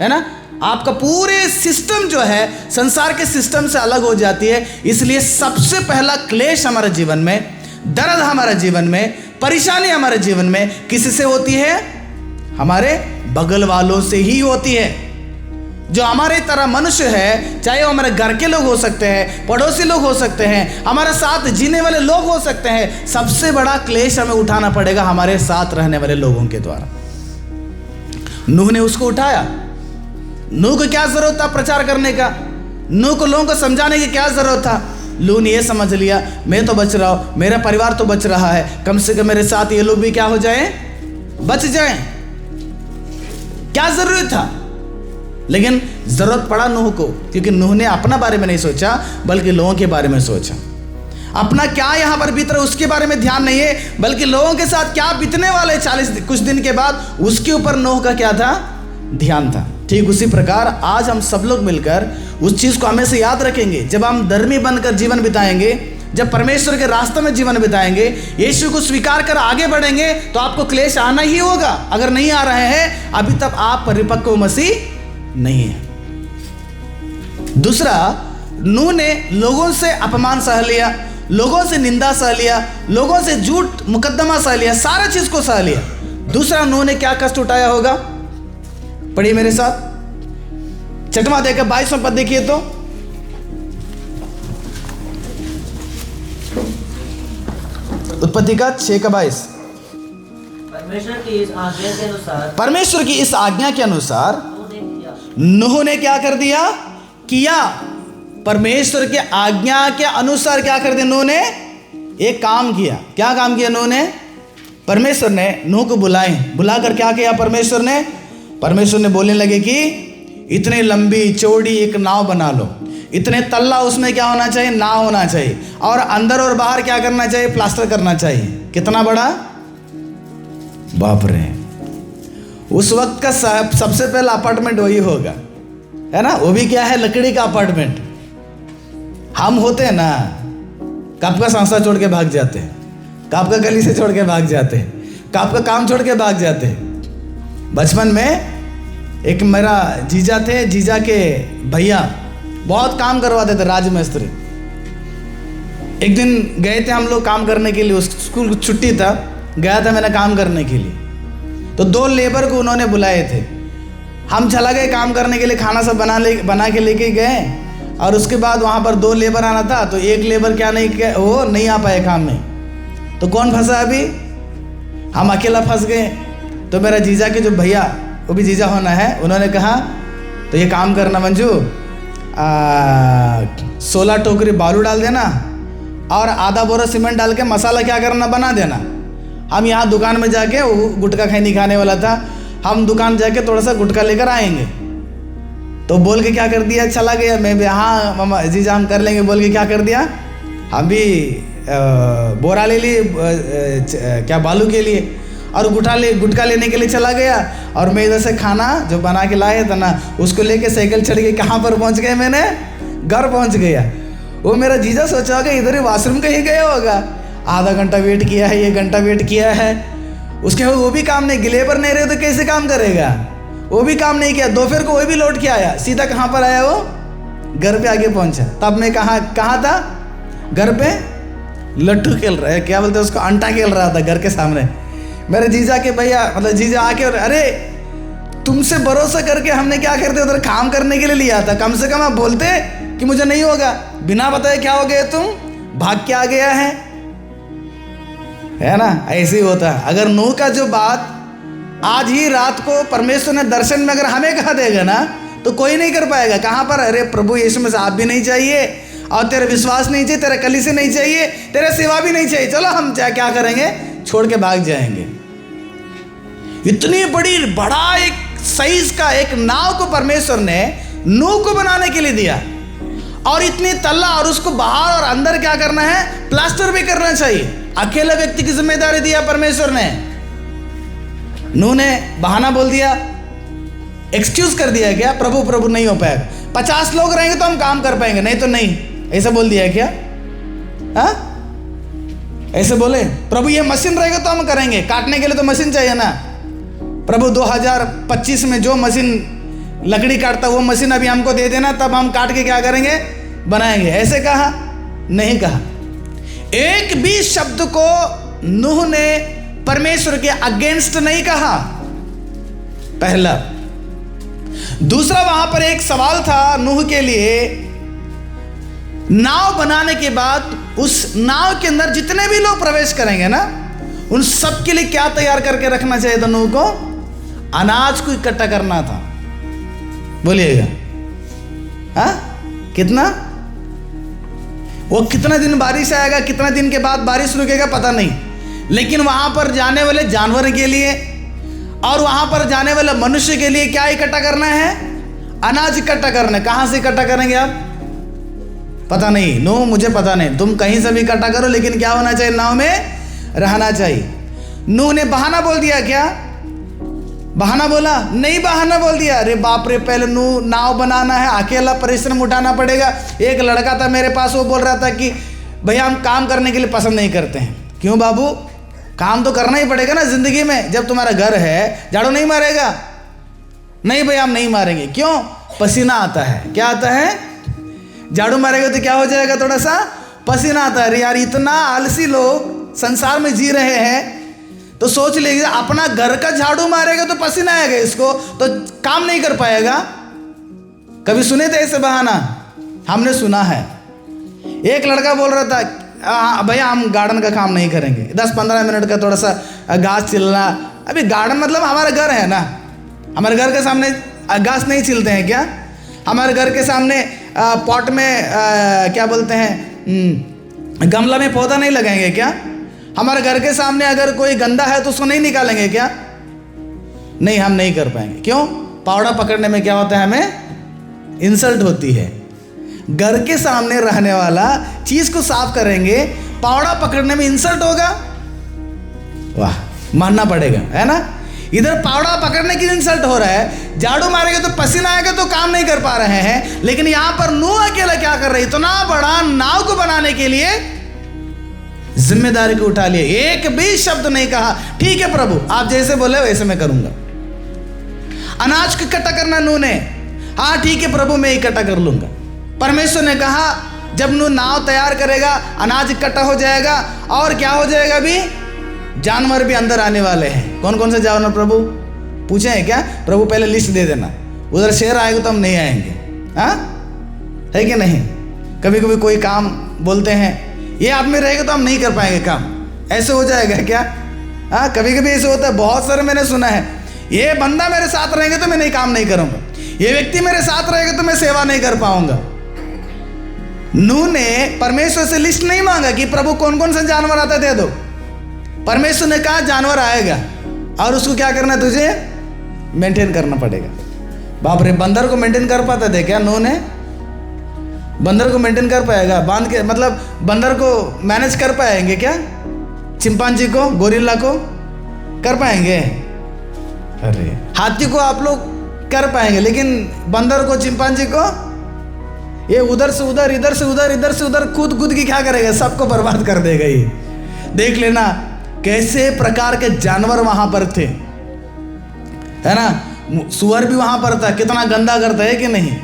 है ना। आपका पूरे सिस्टम जो है संसार के सिस्टम से अलग हो जाती है। इसलिए सबसे पहला क्लेश हमारे जीवन में, दर्द हमारे जीवन में, परेशानी हमारे जीवन में किसी से होती है? हमारे बगल वालों से ही होती है। जो हमारे तरह मनुष्य है, चाहे वो हमारे घर के लोग हो सकते हैं, पड़ोसी लोग हो सकते हैं, हमारे साथ जीने वाले लोग हो सकते हैं, सबसे बड़ा क्लेश हमें उठाना पड़ेगा हमारे साथ रहने वाले लोगों के द्वारा। नूह ने उसको उठाया। नूह को क्या जरूरत था प्रचार करने का? नूह को लोगों को समझाने की क्या जरूरत था? नूह ने ये समझ लिया, मैं तो बच रहा हूं, मेरा परिवार तो बच रहा है, कम से कम मेरे साथ ये लोग भी क्या हो जाएं? बच जाएं। क्या जरूरत था? लेकिन जरूरत पड़ा नूह को, क्योंकि नूह ने अपना बारे में नहीं सोचा बल्कि लोगों के बारे में सोचा। अपना क्या यहां पर बीत रहा उसके बारे में ध्यान नहीं है, बल्कि लोगों के साथ क्या बीतने वाले 40 कुछ दिन के बाद, उसके ऊपर नूह का क्या था? ध्यान था। ठीक उसी प्रकार आज हम सब लोग मिलकर उस चीज को हमेशा याद रखेंगे। जब हम धर्मी बनकर जीवन बिताएंगे, जब परमेश्वर के रास्ते में जीवन बिताएंगे, यीशु को स्वीकार कर आगे बढ़ेंगे, तो आपको क्लेश आना ही होगा। अगर नहीं आ रहे हैं अभी तक आप परिपक्व मसीह नहीं है। दूसरा, नूह ने लोगों से अपमान सह लिया, लोगों से निंदा सह लिया, लोगों से झूठ मुकदमा सह लिया, सारा चीज को सह लिया। दूसरा, नूह ने क्या कष्ट उठाया होगा? पढ़िए मेरे साथ, 6वां देखकर 22वां पद देखिए तो। उत्पत्ति का 6:22। परमेश्वर की इस आज्ञा के अनुसार, परमेश्वर की इस आज्ञा के अनुसार नूह ने क्या कर दिया? किया। परमेश्वर के आज्ञा के अनुसार क्या कर दिया? नूह ने एक काम किया। क्या काम किया नूह ने? परमेश्वर ने नूह को बुलाकर क्या किया? परमेश्वर ने बोलने लगे कि इतनी लंबी चौड़ी एक नाव बना लो, इतने तल्ला उसमें क्या होना चाहिए? नाव होना चाहिए, और अंदर और बाहर क्या करना चाहिए? प्लास्टर करना चाहिए। कितना बड़ा? बाप रे, उस वक्त का सबसे पहला अपार्टमेंट वही होगा, है ना। वो भी क्या है? लकड़ी का अपार्टमेंट। हम होते हैं ना, कब का संस्था छोड़ के भाग जाते हैं, कब का गली से छोड़ के भाग जाते हैं, कब का काम छोड़ के भाग जाते हैं। बचपन में एक मेरा जीजा थे, जीजा के भैया बहुत काम करवाते थे, राजमिस्त्री। एक दिन गए थे हम लोग काम करने के लिए, उस स्कूल छुट्टी था, गया था मैंने काम करने के लिए। तो 2 लेबर को उन्होंने बुलाए थे, हम चला गए काम करने के लिए, खाना सब बना के लेके गए। और उसके बाद वहाँ पर 2 लेबर आना था, तो एक लेबर वो नहीं आ पाए काम में। तो कौन फंसा? अभी हम अकेला फंस गए। तो मेरा जीजा के जो भैया, वो भी जीजा होना है, उन्होंने कहा तो ये काम करना मंजू, 16 टोकरी बालू डाल देना और आधा बोरा सीमेंट डाल के मसाला क्या करना? बना देना। हम यहाँ दुकान में जाके, वो गुटखा खैनी खाने वाला था, हम दुकान जाके थोड़ा सा गुटखा लेकर आएंगे। तो बोल के क्या कर दिया? चला गया। मैं भी हाँ मामा जीजा हम कर लेंगे बोल के क्या कर दिया? हम भी बोरा ले लिए क्या बालू के लिए, और गुटखा लेने के लिए चला गया। और मैं इधर से खाना जो बना के लाया था ना, उसको लेके साइकिल चढ़ के कहाँ पर पहुँच गए? मैंने घर पहुँच गया। वो मेरा जीजा सोचा होगा इधर ही वॉशरूम कहीं गया होगा, आधा घंटा वेट किया है, 1 घंटा वेट किया है, उसके बाद वो भी काम नहीं, लेबर नहीं रहे तो कैसे काम करेगा? वो भी काम नहीं किया। दोपहर को वो भी लौट के आया, सीधा कहाँ पर आया? वो घर पे आगे पहुंचा। तब मैं कहाँ था? घर पे लट्टू खेल रहा है, क्या बोलते हैं उसको, अंटा खेल रहा था घर के सामने। मेरे जीजा के भैया मतलब जीजा आके, अरे तुमसे भरोसा करके हमने क्या करते उधर काम करने के लिए लिया था, कम से कम आप बोलते कि मुझे नहीं होगा। बिना बताए क्या हो गए तुम, भाग के आ गया है ना। ऐसे ही होता है। अगर नूह का जो बात आज ही रात को परमेश्वर ने दर्शन में अगर हमें कहा देगा ना, तो कोई नहीं कर पाएगा। कहाँ पर? अरे प्रभु यीशु में आप भी नहीं चाहिए, और तेरा विश्वास नहीं चाहिए, तेरा कलीसिया नहीं चाहिए, तेरा सेवा भी नहीं चाहिए, चलो हम क्या करेंगे? छोड़ के भाग जाएंगे। इतनी बड़ा एक साइज का एक नाव को परमेश्वर ने नूह को बनाने के लिए दिया, और इतनी तल्ला, और उसको बाहर और अंदर क्या करना है? प्लास्टर भी करना चाहिए। अकेला व्यक्ति की जिम्मेदारी दिया परमेश्वर ने। नूह ने बहाना बोल दिया, एक्सक्यूज कर दिया क्या? प्रभु नहीं हो पाएगा, 50 लोग रहेंगे तो हम काम कर पाएंगे, नहीं तो नहीं, ऐसा बोल दिया क्या? हाँ, ऐसे बोले, प्रभु ये मशीन रहेगा तो हम करेंगे, काटने के लिए तो मशीन चाहिए ना। प्रभु 2025 में जो मशीन लकड़ी काटता वो मशीन अभी हमको दे देना, तब हम काट के क्या करेंगे, बनाएंगे। ऐसे कहा? नहीं कहा। एक भी शब्द को नूह ने परमेश्वर के अगेंस्ट नहीं कहा, पहला। दूसरा, वहां पर एक सवाल था नूह के लिए, नाव बनाने के बाद उस नाव के अंदर जितने भी लोग प्रवेश करेंगे ना, उन सब के लिए क्या तैयार करके रखना चाहिए था नूह को? अनाज को इकट्ठा करना था। बोलिएगा, हाँ? कितना? वो कितना दिन बारिश आएगा, कितना दिन के बाद बारिश रुकेगा, पता नहीं। लेकिन वहां पर जाने वाले जानवर के लिए और वहां पर जाने वाले मनुष्य के लिए क्या इकट्ठा करना है? अनाज इकट्ठा करना है। कहां से इकट्ठा करेंगे आप? पता नहीं। नो, मुझे पता नहीं, तुम कहीं से भी इकट्ठा करो, लेकिन क्या होना चाहिए? नाव में रहना चाहिए। नूह ने बहाना बोल दिया क्या? बहाना बोला? नहीं, बहाना बोल दिया। अरे बाप रे, पहले नूह नाव बनाना है, अकेला परिश्रम उठाना पड़ेगा। एक लड़का था मेरे पास, वो बोल रहा था कि भैया हम काम करने के लिए पसंद नहीं करते हैं। क्यों बाबू? काम तो करना ही पड़ेगा ना जिंदगी में। जब तुम्हारा घर है, झाड़ू नहीं मारेगा? नहीं भैया हम नहीं मारेंगे। क्यों? पसीना आता है। क्या आता है? झाड़ू मारेगा तो क्या हो जाएगा? थोड़ा सा पसीना आता है। अरे यार, इतना आलसी लोग संसार में जी रहे हैं, तो सोच लीजिए, अपना घर का झाड़ू मारेगा तो पसीना आएगा इसको, तो काम नहीं कर पाएगा। कभी सुने थे ऐसे बहाना? हमने सुना है। एक लड़का बोल रहा था, भैया हम गार्डन का काम नहीं करेंगे, 10-15 मिनट का थोड़ा सा घास छिलना। अभी गार्डन मतलब हमारा घर है ना, हमारे घर के सामने घास नहीं छिलते हैं क्या? हमारे घर के सामने पॉट में क्या बोलते हैं, गमला में पौधा नहीं लगाएंगे क्या? हमारे घर के सामने अगर कोई गंदा है तो उसको नहीं निकालेंगे क्या? नहीं, हम नहीं कर पाएंगे। क्यों? पावड़ा पकड़ने में क्या होता है, हमें इंसल्ट होती है। घर के सामने रहने वाला चीज को साफ करेंगे, पावड़ा पकड़ने में इंसल्ट होगा? वाह, मानना पड़ेगा, है ना? इधर पावड़ा पकड़ने की इंसल्ट हो रहा है, झाड़ू मारेंगे तो पसीना आएगा तो काम नहीं कर पा रहे हैं। लेकिन यहां पर नूह अकेला क्या कर रहे? इतना बड़ा नाव को बनाने के लिए जिम्मेदारी को उठा लिया, एक भी शब्द नहीं कहा। ठीक है प्रभु, आप जैसे बोले वैसे मैं करूंगा। अनाज को इकट्ठा करना नूह ने, हाँ ठीक है प्रभु मैं इकट्ठा कर लूंगा। परमेश्वर ने कहा जब नूह नाव तैयार करेगा, अनाज इकट्ठा हो जाएगा, और क्या हो जाएगा? अभी जानवर भी अंदर आने वाले हैं। कौन कौन से जानवर प्रभु? पूछे हैं क्या? प्रभु पहले लिस्ट दे देना, उधर शेर आएगा तो हम नहीं आएंगे। हाँ, है कि नहीं? कभी कभी कोई काम बोलते हैं, ये आदमी रहेगा तो हम नहीं कर पाएंगे काम, ऐसे हो जाएगा क्या? हाँ, कभी कभी ऐसे होता है, बहुत सारे मैंने सुना है। ये बंदा मेरे साथ रहेंगे तो मैं नहीं काम नहीं करूंगा, ये व्यक्ति मेरे साथ रहेगा तो मैं सेवा नहीं कर पाऊंगा। नूह ने परमेश्वर से लिस्ट नहीं मांगा कि प्रभु कौन कौन सा जानवर आता दे दो। परमेश्वर ने कहा जानवर आएगा और उसको क्या करना है? तुझे मेंटेन करना पड़ेगा। बाप रे, बंदर को मेंटेन कर पाता थे क्या नूह ने? बंदर को मेंटेन कर पाएगा? बांध के मतलब बंदर को मैनेज कर पाएंगे क्या? चिंपांजी को, गोरिल्ला को कर पाएंगे? अरे, हाथी को आप लोग कर पाएंगे, लेकिन बंदर को, चिंपांजी को, ये उधर से उधर, इधर से उधर, इधर से उधर कूद कूद के क्या करेगा? सबको बर्बाद कर देगा। ये देख लेना कैसे प्रकार के जानवर वहां पर थे, है ना? सुअर भी वहां पर था, कितना गंदा करता है कि नहीं?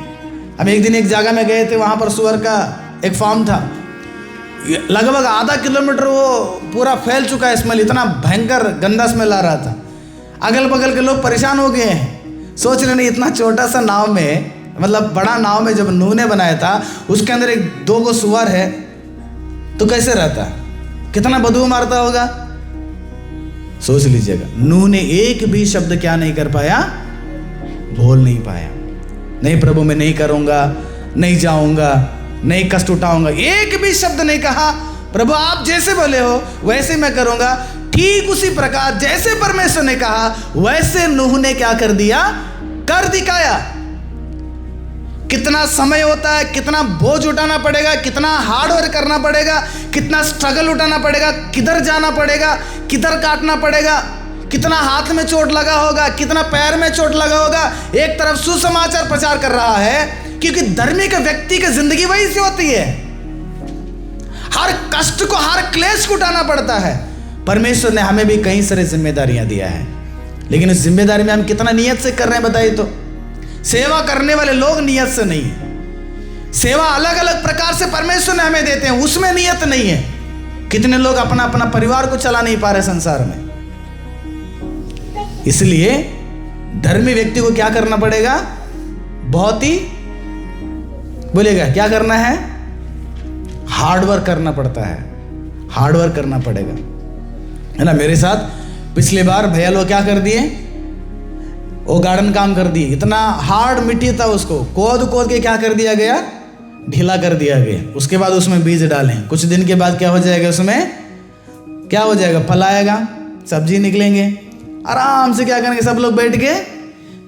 हम एक दिन एक जगह में गए थे, वहां पर सुअर का एक फार्म था, लगभग आधा किलोमीटर वो पूरा फैल चुका है स्मेल, इतना भयंकर गंदा स्मेल आ रहा था। अगल बगल के लोग परेशान हो गए हैं। सोच रहे नहीं, इतना छोटा सा नाव में, मतलब बड़ा नाव में जब नूह ने बनाया था, उसके अंदर 1-2 गो सुअर है तो कैसे रहता? कितना बदबू मारता होगा? सोच लीजिएगा। नूह ने एक भी शब्द क्या नहीं कर पाया? बोल नहीं पाया। नहीं प्रभु मैं नहीं करूंगा, नहीं जाऊंगा, नहीं कष्ट उठाऊंगा, एक भी शब्द नहीं कहा। प्रभु आप जैसे बोले हो वैसे मैं करूंगा। ठीक उसी प्रकार जैसे परमेश्वर ने कहा वैसे नूह ने क्या कर दिया? कर दिखाया। कितना समय होता है, कितना बोझ उठाना पड़ेगा, कितना हार्ड वर्क करना पड़ेगा, कितना स्ट्रगल उठाना पड़ेगा, किधर जाना पड़ेगा, किधर काटना पड़ेगा, कितना हाथ में चोट लगा होगा, कितना पैर में चोट लगा होगा। एक तरफ सुसमाचार प्रचार कर रहा है, क्योंकि धर्मी के व्यक्ति की जिंदगी वही से होती है। हर कष्ट को, हर क्लेश को उठाना पड़ता है। परमेश्वर ने हमें भी कई सारी जिम्मेदारियां दिया है, लेकिन उस जिम्मेदारी में हम कितना नियत से कर रहे हैं बताइए तो। सेवा करने वाले लोग नियत से नहीं है। सेवा अलग अलग प्रकार से परमेश्वर ने हमें देते हैं, उसमें नियत नहीं है। कितने लोग अपना अपना परिवार को चला नहीं पा रहे संसार में। इसलिए धर्मी व्यक्ति को क्या करना पड़ेगा? बहुत ही बोलेगा क्या करना है? हार्डवर्क करना पड़ता है, हार्डवर्क करना पड़ेगा, है ना। मेरे साथ पिछले बार भैया लोग क्या कर दिए, वो गार्डन काम कर दिए। इतना हार्ड मिट्टी था, उसको खोद खोद के क्या कर दिया गया? ढीला कर दिया गया। उसके बाद उसमें बीज डालें, कुछ दिन के बाद क्या हो जाएगा? उसमें क्या हो जाएगा? फल आएगा, सब्जी निकलेंगे, आराम से क्या करेंगे? सब लोग बैठ के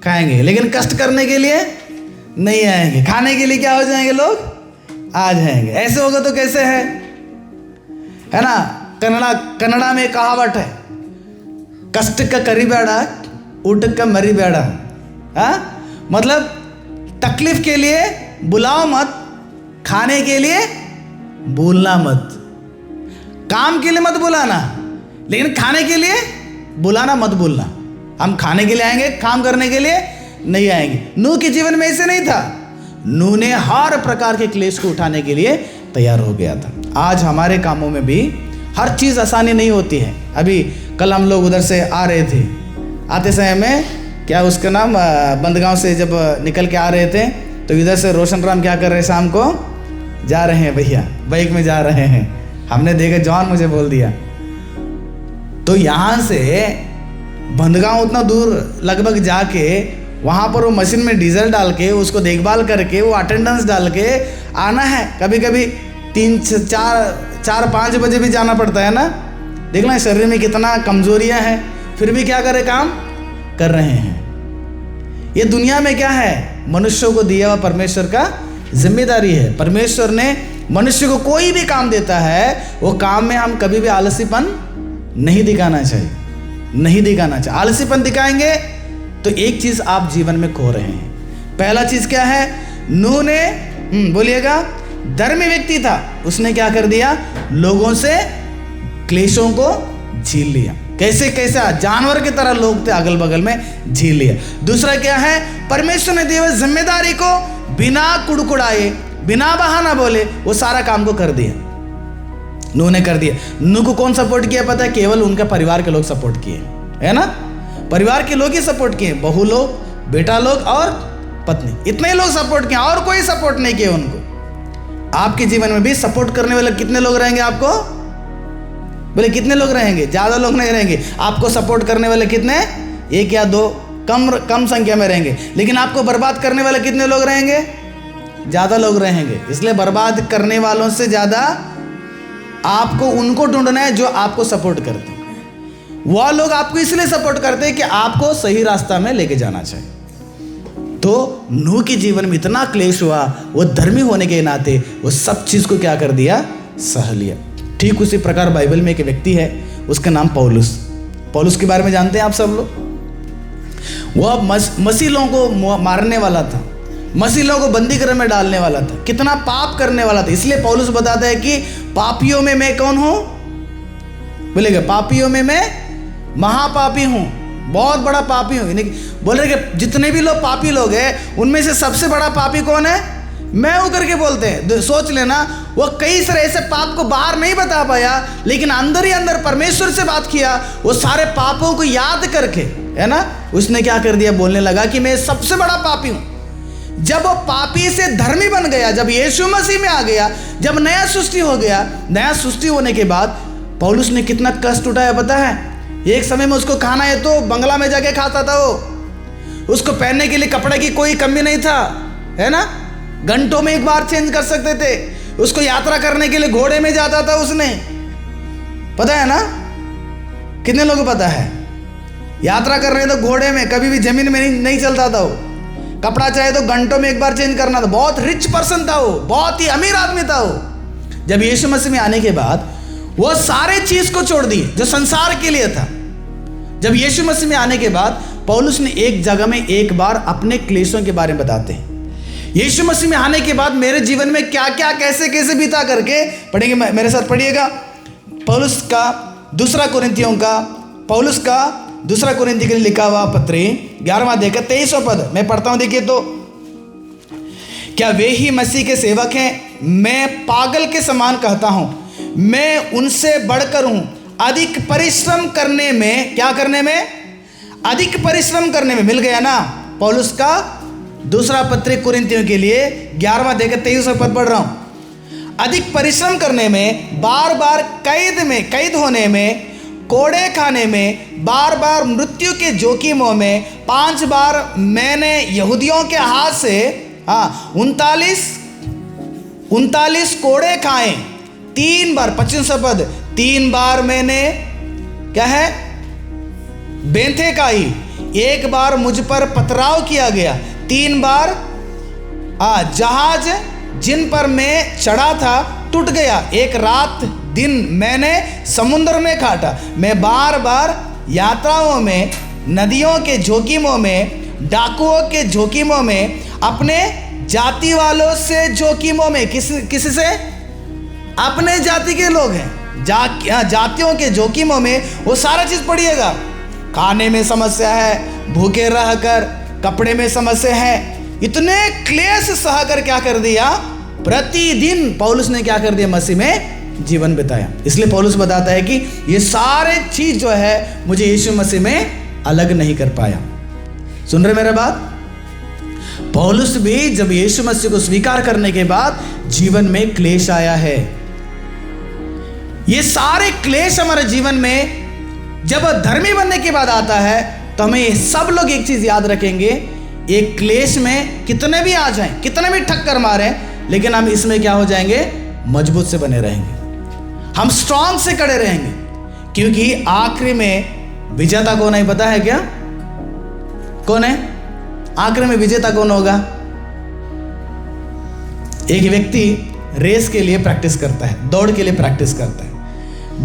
खाएंगे। लेकिन कष्ट करने के लिए नहीं आएंगे, खाने के लिए क्या हो जाएंगे? लोग आ जाएंगे। ऐसे होगा तो कैसे है ना। कन्नड़ा में कहावत है, कष्ट का करी बेड़ा उठ का मरी बेड़ा। मतलब तकलीफ के लिए बुलाओ मत, खाने के लिए भूलना मत। काम के लिए मत बुलाना, लेकिन खाने के लिए बुलाना मत भूलना। हम खाने के लिए आएंगे, काम करने के लिए नहीं आएंगे। नूह के जीवन में ऐसे नहीं था। नूह ने हर प्रकार के क्लेश को उठाने के लिए तैयार हो गया था। आज हमारे कामों में भी हर चीज़ आसानी नहीं होती है। अभी कल हम लोग उधर से आ रहे थे, आते समय में क्या उसका नाम बंदगांव से जब निकल के आ रहे थे तो इधर से रोशन राम क्या कर रहे हैं? शाम को जा रहे हैं भैया, बाइक में जा रहे हैं। हमने देखा, जॉन मुझे बोल दिया। तो यहाँ से बंदगांव उतना दूर लगभग जाके वहाँ पर वो मशीन में डीजल डाल के उसको देखभाल करके वो अटेंडेंस डाल के आना है। कभी कभी 3-4-5 बजे भी जाना पड़ता है ना। देखना शरीर में कितना कमजोरियां हैं, फिर भी क्या करे? काम कर रहे हैं। ये दुनिया में क्या है? मनुष्यों को दिया हुआ परमेश्वर का जिम्मेदारी है। परमेश्वर ने मनुष्य को कोई भी काम देता है, वो काम में हम कभी भी आलसीपन नहीं दिखाना चाहिए, नहीं दिखाना चाहिए। आलसीपन दिखाएंगे तो एक चीज आप जीवन में खो रहे हैं। पहला चीज क्या है? नूह ने बोलिएगा धर्मी व्यक्ति था, उसने क्या कर दिया? लोगों से क्लेशों को झेल लिया। कैसे कैसे? जानवर की तरह लोग थे अगल बगल में, झेल लिया। दूसरा क्या है? परमेश्वर ने दी हुई जिम्मेदारी को बिना कुड़कुड़ाए, बिना बहाना बोले वो सारा काम को कर दिया। नूह ने कर दिया। नूह को कौन सपोर्ट किया पता है? केवल उनका परिवार के लोग सपोर्ट किए, है ना। परिवार के लोग ही सपोर्ट किए, बहू लोग, बेटा लोग और पत्नी, इतने लोग सपोर्ट किए, और कोई सपोर्ट नहीं किया उनको। आपके जीवन में भी सपोर्ट करने वाले कितने लोग रहेंगे? आपको बोले कितने लोग रहेंगे? ज्यादा लोग नहीं रहेंगे। आपको सपोर्ट करने वाले कितने? 1 या 2, कम संख्या में रहेंगे। लेकिन आपको बर्बाद करने वाले कितने लोग रहेंगे? ज्यादा लोग रहेंगे। इसलिए बर्बाद करने वालों से ज्यादा आपको उनको ढूंढना है जो आपको सपोर्ट करते हैं। वह लोग आपको इसलिए सपोर्ट करते हैं कि आपको सही रास्ता में लेके जाना चाहिए। तो नूह के जीवन में इतना क्लेश हुआ, वो धर्मी होने के नाते वो सब चीज को क्या कर दिया? सह लिया। ठीक उसी प्रकार बाइबल में एक व्यक्ति है, उसका नाम पौलुस। पौलुस के बारे में जानते हैं आप सब लोग। वह मसीह लोगों को मारने वाला था, मसीह लोगों को बंदी घर में डालने वाला था, कितना पाप करने वाला था। इसलिए पौलुस बताता है कि पापियों में मैं कौन हूं? बोलेगा पापियों में मैं महापापी हूं, बहुत बड़ा पापी हूं। बोल रहे कि जितने भी लोग पापी लोग हैं उनमें से सबसे बड़ा पापी कौन है? मैं हूं करके बोलते हैं। सोच लेना, वो कई सारे ऐसे पाप को बाहर नहीं बता पाया, लेकिन अंदर ही अंदर परमेश्वर से बात किया। वो सारे पापों को याद करके, है ना, उसने क्या कर दिया? बोलने लगा कि मैं सबसे बड़ा पापी हूं। जब वो पापी से धर्मी बन गया, जब यीशु मसीह में आ गया, जब नया सृष्टि हो गया, नया सृष्टि होने के बाद पौलुस ने कितना कष्ट उठाया पता है? एक समय में उसको खाना है तो बंगला में जाके खाता था वो। उसको पहनने के लिए कपड़े की कोई कमी नहीं था, है ना। घंटों में एक बार चेंज कर सकते थे। उसको यात्रा करने के लिए घोड़े में जाता था उसने, पता है ना। कितने लोगों को पता है? यात्रा कर रहे तो घोड़े में, कभी भी जमीन में नहीं चलता था वो। कपड़ा चाहे तो घंटों में एक बार चेंज करना था। बहुत रिच पर्सन था वो, बहुत ही अमीर आदमी था वो। जब यीशु मसीह में आने के बाद वो सारे चीज को छोड़ दिए जो संसार के लिए था। जब यीशु मसीह में आने के बाद पौलुस ने एक जगह में एक बार अपने क्लेशों के बारे में बताते हैं। यीशु मसीह में आने के बाद मेरे जीवन में क्या क्या कैसे कैसे बीता करके पढ़ेंगे, मेरे साथ पढ़िएगा। पौलुस का दूसरा कुरिन्थियों के लिए लिखा हुआ पत्री 11वां अध्याय 23वां पद मैं पढ़ता हूं, देखिए तो। क्या वे ही मसीह के सेवक हैं? मैं पागल के समान कहता हूं, मैं उनसे बढ़कर हूं। अधिक परिश्रम करने में, क्या करने में? अधिक परिश्रम करने में। मिल गया ना? पौलुस का दूसरा पत्र कुरिन्थियों के लिए 11वां अध्याय 23वां पद पढ़ रहा हूं। अधिक परिश्रम करने में, बार बार कैद होने में, कोड़े खाने में, बार बार मृत्यु के जोखिमों में, 5 बार मैंने यहूदियों के हाथ से 39 कोड़े खाए, 3 बार 25वां पद, 3 बार मैंने क्या है बेंथे खाई, 1 बार मुझ पर पथराव किया गया, 3 बार जहाज जिन पर मैं चढ़ा था टूट गया, 1 रात दिन मैंने समुद्र में काटा, मैं बार बार यात्राओं में, नदियों के जोखिमों में, डाकुओं के जोखिमों में, अपने जाति वालों से जोखिमों में, किसी से? अपने जाति के लोग हैं, जातियों के जोखिमों में, वो सारा चीज पढ़िएगा। खाने में समस्या है, भूखे रहकर, कपड़े में समस्या है, इतने क्लेश सहकर क्या कर दिया? प्रतिदिन पौलुस ने क्या कर दिया? मसीह में जीवन बिताया। इसलिए पौलुस बताता है कि ये सारे चीज जो है मुझे यीशु मसीह में अलग नहीं कर पाया। सुन रहे मेरा बात? पौलुस भी जब यीशु मसीह को स्वीकार करने के बाद जीवन में क्लेश आया है। ये सारे क्लेश हमारे जीवन में जब धर्मी बनने के बाद आता है तो हमें सब लोग एक चीज याद रखेंगे, एक क्लेश में कितने भी आ जाएं, कितने भी ठक्कर मारें, लेकिन हम इसमें क्या हो जाएंगे? मजबूत से बने रहेंगे, हम स्ट्रांग से खड़े रहेंगे, क्योंकि आखिरी में विजेता कौन है पता है क्या? कौन है आखिरी में विजेता? कौन होगा? एक व्यक्ति रेस के लिए प्रैक्टिस करता है, दौड़ के लिए प्रैक्टिस करता है,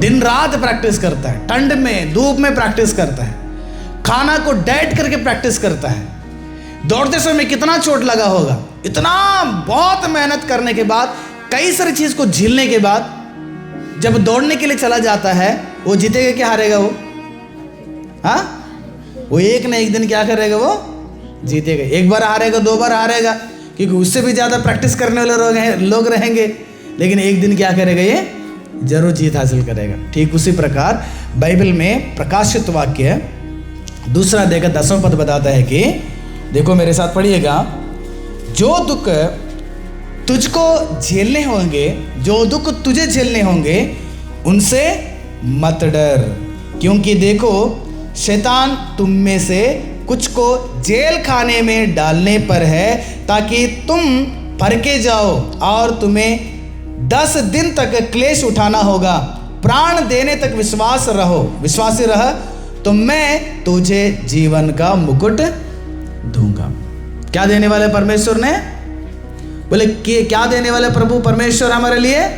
दिन रात प्रैक्टिस करता है, ठंड में धूप में प्रैक्टिस करता है, खाना को डाइट करके प्रैक्टिस करता है। दौड़ते समय कितना चोट लगा होगा, इतना बहुत मेहनत करने के बाद, कई सारी चीज को झेलने के बाद जब दौड़ने के लिए चला जाता है, वो जीतेगा क्या हारेगा? वो एक ना एक दिन क्या करेगा? वो जीतेगा। 1 बार हारेगा, 2 बार हारेगा, क्योंकि उससे भी ज्यादा प्रैक्टिस करने वाले लोग रहेंगे, लेकिन एक दिन क्या करेगा? ये जरूर जीत हासिल करेगा। ठीक उसी प्रकार बाइबल में प्रकाशित वाक्य 2 अध्याय 10वां पद बताता है कि देखो मेरे साथ पढ़िएगा, जो दुख तुझको झेलने होंगे, जो दुख तुझे झेलने होंगे, उनसे मत डर, क्योंकि देखो शैतान तुम में से कुछ को जेल खाने में डालने पर है, ताकि तुम फरके जाओ, और तुम्हें 10 दिन तक क्लेश उठाना होगा। प्राण देने तक विश्वासी रह, तो मैं तुझे जीवन का मुकुट दूंगा। क्या देने वाले परमेश्वर ने? बोले कि क्या देने वाले प्रभु परमेश्वर हमारे लिए?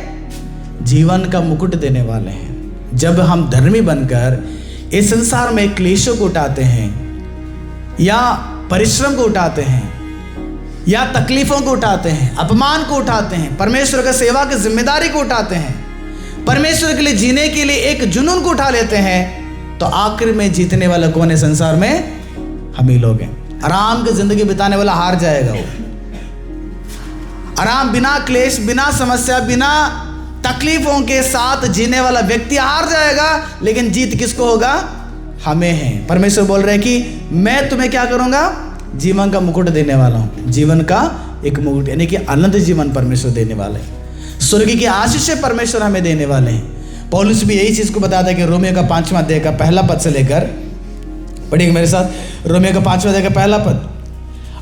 जीवन का मुकुट देने वाले हैं। जब हम धर्मी बनकर इस संसार में क्लेशों को उठाते हैं, या परिश्रम को उठाते हैं, या तकलीफों को उठाते हैं, अपमान को उठाते हैं, परमेश्वर का सेवा की जिम्मेदारी को उठाते हैं, परमेश्वर के लिए जीने के लिए एक जुनून को उठा लेते हैं, तो आखिर में जीतने वाला कौन है संसार में? हम ही लोग हैं। आराम की जिंदगी बिताने वाला हार जाएगा। वो आराम, बिना क्लेश, बिना समस्या, बिना तकलीफों के साथ जीने वाला व्यक्ति हार जाएगा, लेकिन जीत किसको होगा? हमें है। परमेश्वर बोल रहे हैं कि मैं तुम्हें क्या करूंगा? जीवन का मुकुट देने वाला हूं। जीवन का एक मुकुट, यानी कि अनंत जीवन परमेश्वर देने वाले हैं। स्वर्ग की आशीष परमेश्वर हमें देने वाले हैं। पौलुस भी यही चीज को बताता है कि रोमियो का 5वां अध्याय का पहला पद से लेकर, पढ़िए मेरे साथ, रोमियो का 5वां अध्याय का पहला पद।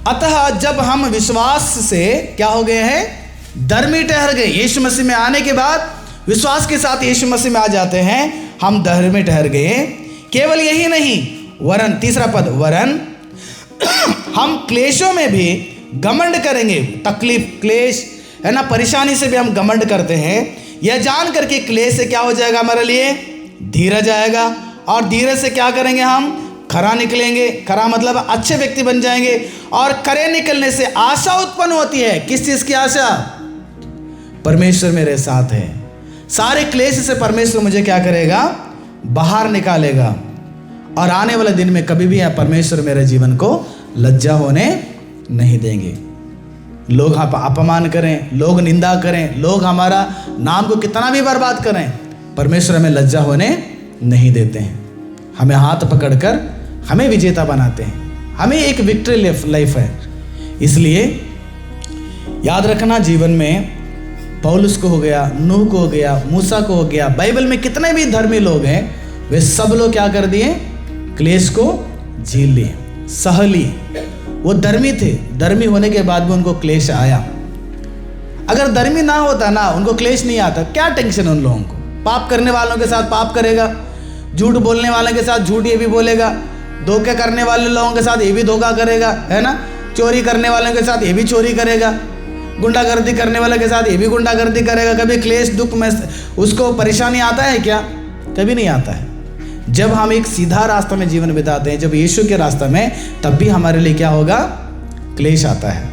अतः जब हम विश्वास से क्या हो गए हैं? धर्मी ठहर गए। यीशु मसीह में आने के बाद विश्वास के साथ यीशु मसीह में आ जाते हैं, हम धर्मी ठहर गए। केवल यही नहीं, वरन 3रा पद, वरन हम क्लेशों में भी घमंड करेंगे। तकलीफ, क्लेश है ना, परेशानी से भी हम घमंड करते हैं, यह जान करके क्लेश से क्या हो जाएगा हमारे लिए? धीरज आएगा, और धीरज से क्या करेंगे? हम खरा निकलेंगे। खरा मतलब अच्छे व्यक्ति बन जाएंगे। और खरे निकलने से आशा उत्पन्न होती है। किस चीज की आशा? परमेश्वर मेरे साथ है। सारे क्लेश से परमेश्वर मुझे क्या करेगा? बाहर निकालेगा। और आने वाले दिन में कभी भी परमेश्वर मेरे जीवन को लज्जा होने नहीं देंगे। लोग अपमान करें, लोग निंदा करें, लोग हमारा नाम को कितना भी बर्बाद करें, परमेश्वर हमें लज्जा होने नहीं देते हैं। हमें हाथ पकड़कर हमें विजेता बनाते हैं। हमें एक विक्ट्री लाइफ है। इसलिए याद रखना, जीवन में पौलुस को हो गया, नूह को हो गया, मूसा को हो गया, बाइबल में कितने भी धर्मी लोग हैं, वे सब लोग क्या कर दिए? क्लेश को झेल लिए, सह लिए। वो धर्मी थे, धर्मी होने के बाद भी उनको क्लेश आया। अगर धर्मी ना होता ना, उनको क्लेश नहीं आता। क्या टेंशन उन लोगों को? पाप करने वालों के साथ पाप करेगा, झूठ बोलने वालों के साथ झूठ ये भी बोलेगा, धोखे करने वाले लोगों के साथ ये भी धोखा करेगा, है ना? चोरी करने वालों के साथ ये भी चोरी करेगा, गुंडागर्दी करने वाले के साथ ये भी गुंडागर्दी करेगा। कभी क्लेश दुख में उसको परेशानी आता है क्या? कभी नहीं आता है। जब हम एक सीधा रास्ता में जीवन बिताते हैं, जब यीशु के रास्ते में, तब भी हमारे लिए क्या होगा? क्लेश आता है।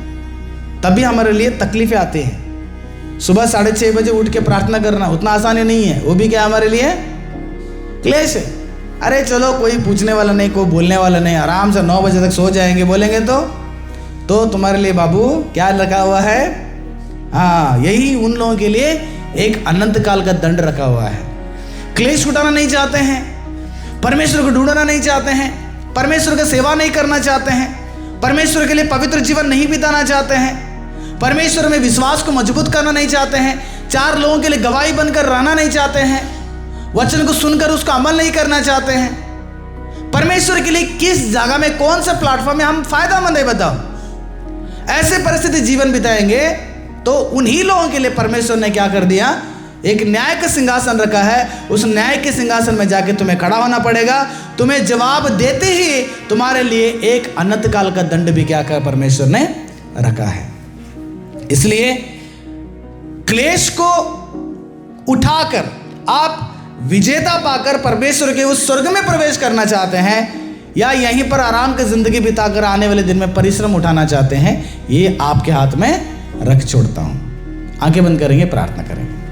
तब भी हमारे लिए तकलीफें आती हैं। सुबह 6:30 बजे उठ के प्रार्थना करना उतना आसानी नहीं है। वो भी क्या हमारे लिए? क्लेश है। अरे चलो, कोई पूछने वाला नहीं, कोई बोलने वाला नहीं, आराम से 9 बजे तक सो जाएंगे। बोलेंगे तो तुम्हारे लिए बाबू क्या रखा हुआ है? हाँ, यही उन लोगों के लिए एक अनंत काल का दंड रखा हुआ है। क्लेश उठाना नहीं चाहते हैं, परमेश्वर को ढूंढना नहीं चाहते हैं, परमेश्वर की सेवा नहीं करना चाहते हैं, परमेश्वर के लिए पवित्र जीवन नहीं बिताना चाहते हैं, परमेश्वर में विश्वास को मजबूत करना नहीं चाहते हैं, 4 लोगों के लिए गवाही बनकर रहना नहीं चाहते हैं, वचन को सुनकर उसका अमल नहीं करना चाहते हैं। परमेश्वर के लिए किस जगह में, कौन सा प्लेटफॉर्म में हम फायदेमंद है? बताओ। ऐसे परिस्थिति जीवन बिताएंगे तो उन्हीं लोगों के लिए परमेश्वर ने क्या कर दिया? एक न्याय का सिंहासन रखा है। उस न्याय के सिंहासन में जाके तुम्हें खड़ा होना पड़ेगा। तुम्हें जवाब देते ही तुम्हारे लिए एक अनंत काल का दंड भी क्या कर परमेश्वर ने रखा है। इसलिए क्लेश को उठाकर आप विजेता पाकर परमेश्वर के उस स्वर्ग में प्रवेश करना चाहते हैं, या यहीं पर आराम की जिंदगी बिताकर आने वाले दिन में परिश्रम उठाना चाहते हैं, ये आपके हाथ में रख छोड़ता हूं। आंखें बंद करेंगे, प्रार्थना करेंगे।